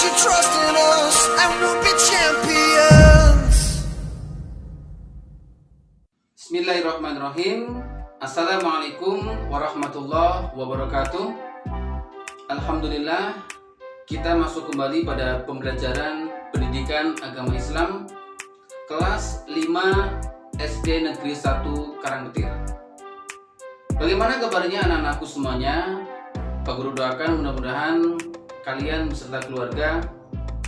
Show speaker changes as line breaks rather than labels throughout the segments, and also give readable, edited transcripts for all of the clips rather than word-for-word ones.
your trust in us and we'll be champions.
Bismillahirrahmanirrahim. Assalamualaikum warahmatullahi wabarakatuh. Alhamdulillah, kita masuk kembali pada pembelajaran pendidikan agama Islam kelas 5 SD Negeri 1 Karangpetir. Bagaimana kabarnya anak-anakku semuanya? Pak Guru doakan mudah-mudahan kalian beserta keluarga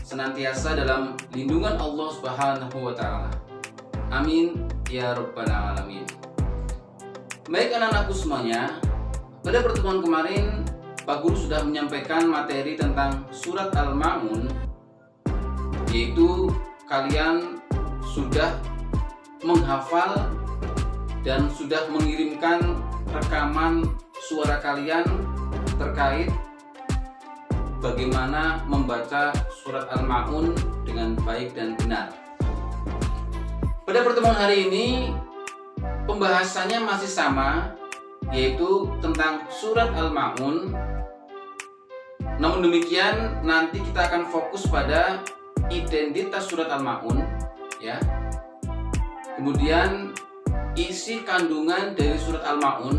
senantiasa dalam lindungan Allah Subhanahu wa taala. Amin ya rabbal alamin. Baik anak-anakku semuanya, pada pertemuan kemarin Pak Guru sudah menyampaikan materi tentang surat Al-Ma'un, yaitu kalian sudah menghafal dan sudah mengirimkan rekaman suara kalian terkait bagaimana membaca surat Al-Ma'un dengan baik dan benar. Pada pertemuan hari ini pembahasannya masih sama, yaitu tentang surat Al-Ma'un. Namun demikian nanti kita akan fokus pada identitas surat Al-Ma'un, ya. Kemudian isi kandungan dari surat Al-Ma'un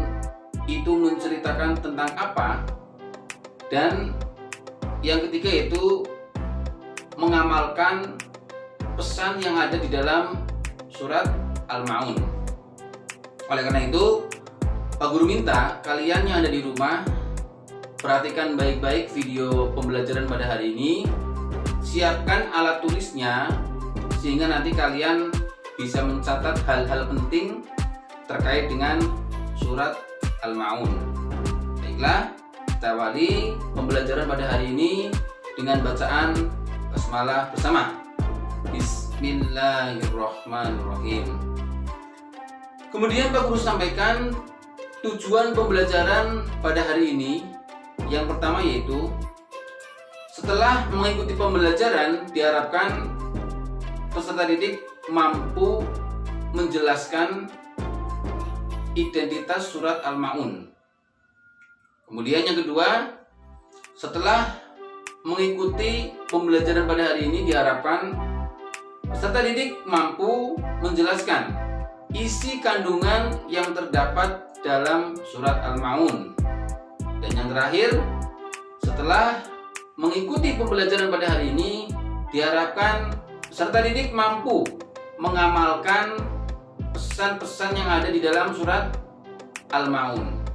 itu menceritakan tentang apa, dan yang ketiga yaitu mengamalkan pesan yang ada di dalam surat Al-Ma'un. Oleh karena itu, Pak Guru minta kalian yang ada di rumah perhatikan baik-baik video pembelajaran pada hari ini. Siapkan alat tulisnya sehingga nanti kalian bisa mencatat hal-hal penting terkait dengan surat Al-Ma'un. Baiklah, kita awali pembelajaran pada hari ini dengan bacaan basmalah bersama. Bismillahirrahmanirrahim. Kemudian Pak Guru sampaikan tujuan pembelajaran pada hari ini. Yang pertama yaitu setelah mengikuti pembelajaran diharapkan peserta didik mampu menjelaskan identitas surat Al-Ma'un. Kemudian yang kedua, setelah mengikuti pembelajaran pada hari ini diharapkan peserta didik mampu menjelaskan isi kandungan yang terdapat dalam surat Al-Ma'un. Dan yang terakhir, setelah mengikuti pembelajaran pada hari ini diharapkan peserta didik mampu mengamalkan pesan-pesan yang ada di dalam surat Al-Ma'un.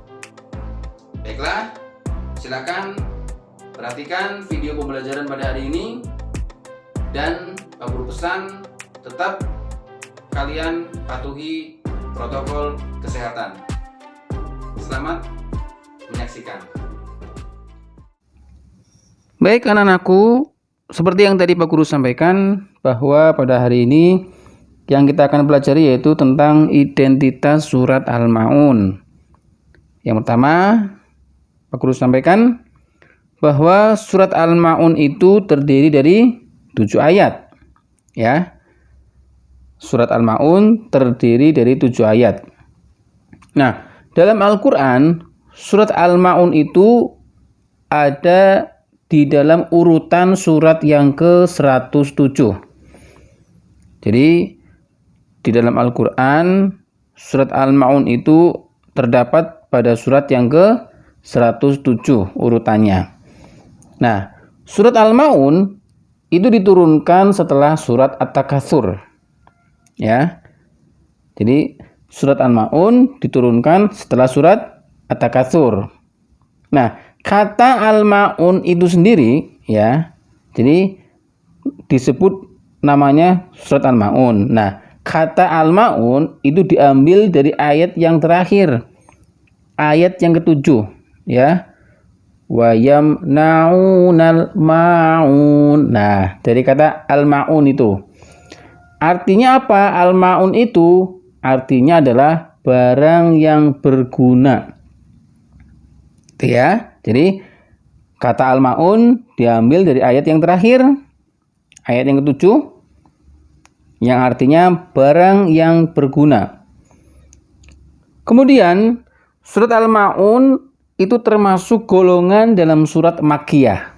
Baiklah, silakan perhatikan video pembelajaran pada hari ini, dan Pak Guru pesan tetap kalian patuhi protokol kesehatan. Selamat menyaksikan. Baik anak-anakku, seperti yang tadi Pak Guru sampaikan bahwa pada hari ini yang kita akan pelajari yaitu tentang identitas surat Al-Ma'un. Yang pertama, Pak Guru sampaikan bahwa surat Al-Ma'un itu terdiri dari 7 ayat. Ya. Surat Al-Ma'un terdiri dari 7 ayat. Nah, dalam Al-Qur'an, surat Al-Ma'un itu ada di dalam urutan surat yang ke-107. Jadi, di dalam Al-Qur'an, surat Al-Ma'un itu terdapat pada surat yang ke-107 urutannya. Nah, surat Al-Ma'un itu diturunkan setelah surat At-Takatsur. Ya. Jadi surat Al-Ma'un diturunkan setelah surat At-Takatsur. Nah, kata Al-Ma'un itu sendiri ya. Jadi disebut namanya surat Al-Ma'un. Nah, kata Al-Ma'un itu diambil dari ayat yang terakhir. Ayat yang ke-7 ya. Wa yamna'unal ma'un. Nah, dari kata Al-Ma'un itu. Artinya apa? Al-Ma'un itu artinya adalah barang yang berguna. Itu ya. Jadi kata Al-Ma'un diambil dari ayat yang terakhir, ayat yang ke-7, yang artinya barang yang berguna. Kemudian surat Al-Ma'un itu termasuk golongan dalam surat Makkiyah.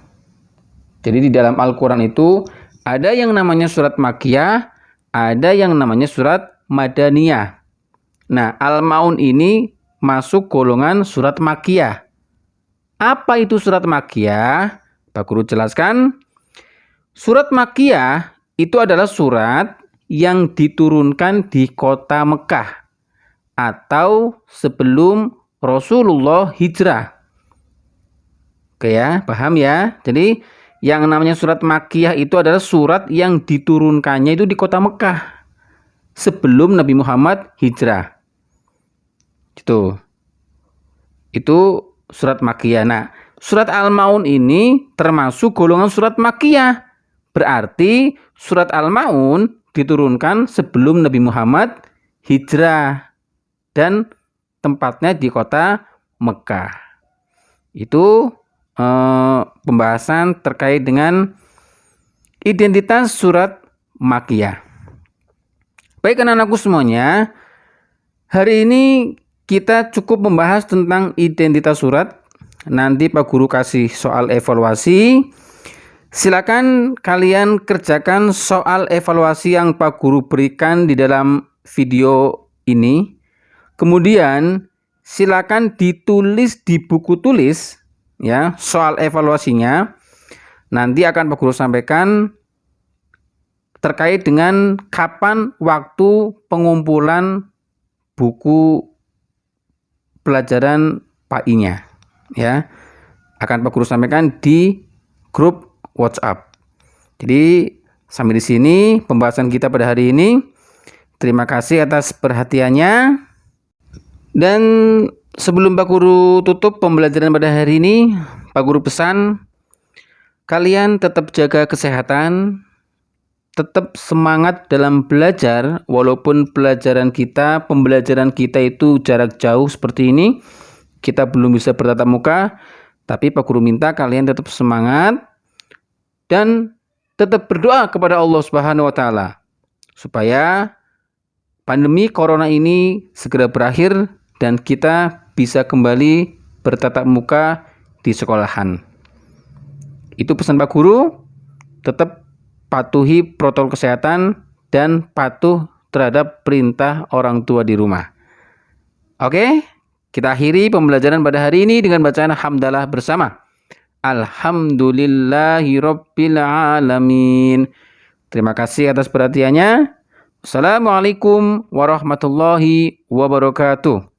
Jadi di dalam Al-Quran itu ada yang namanya surat Makkiyah, ada yang namanya surat Madaniyah. Nah, Al-Ma'un ini masuk golongan surat Makkiyah. Apa itu surat Makkiyah? Pak Guru jelaskan. Surat Makkiyah itu adalah surat yang diturunkan di kota Mekah atau sebelum Rasulullah hijrah. Oke ya, paham ya? Jadi yang namanya surat Makkiyah itu adalah surat yang diturunkannya itu di kota Mekah sebelum Nabi Muhammad hijrah. Itu surat Makkiyah. Nah, surat Al-Ma'un ini termasuk golongan surat Makkiyah. Berarti surat Al-Ma'un diturunkan sebelum Nabi Muhammad hijrah dan tempatnya di kota Mekah. Itu pembahasan terkait dengan identitas surat Makkiyah. Baik anak-anakku semuanya, hari ini kita cukup membahas tentang identitas surat. Nanti Pak Guru kasih soal evaluasi. Silakan kalian kerjakan soal evaluasi yang Pak Guru berikan di dalam video ini. Kemudian silakan ditulis di buku tulis ya soal evaluasinya. Nanti akan Pak Guru sampaikan terkait dengan kapan waktu pengumpulan buku pelajaran PAI-nya ya. Akan Pak Guru sampaikan di grup WhatsApp. Jadi sampai di sini pembahasan kita pada hari ini. Terima kasih atas perhatiannya. Dan sebelum Pak Guru tutup pembelajaran pada hari ini, Pak Guru pesan kalian tetap jaga kesehatan, tetap semangat dalam belajar walaupun pembelajaran kita itu jarak jauh seperti ini. Kita belum bisa bertatap muka, tapi Pak Guru minta kalian tetap semangat dan tetap berdoa kepada Allah Subhanahu wa taala supaya pandemi corona ini segera berakhir dan kita bisa kembali bertatap muka di sekolahan. Itu pesan Pak Guru, tetap patuhi protokol kesehatan dan patuh terhadap perintah orang tua di rumah. Oke, kita akhiri pembelajaran pada hari ini dengan bacaan hamdalah bersama. Alhamdulillahirabbil alamin. Terima kasih atas perhatiannya. Assalamualaikum warahmatullahi wabarakatuh.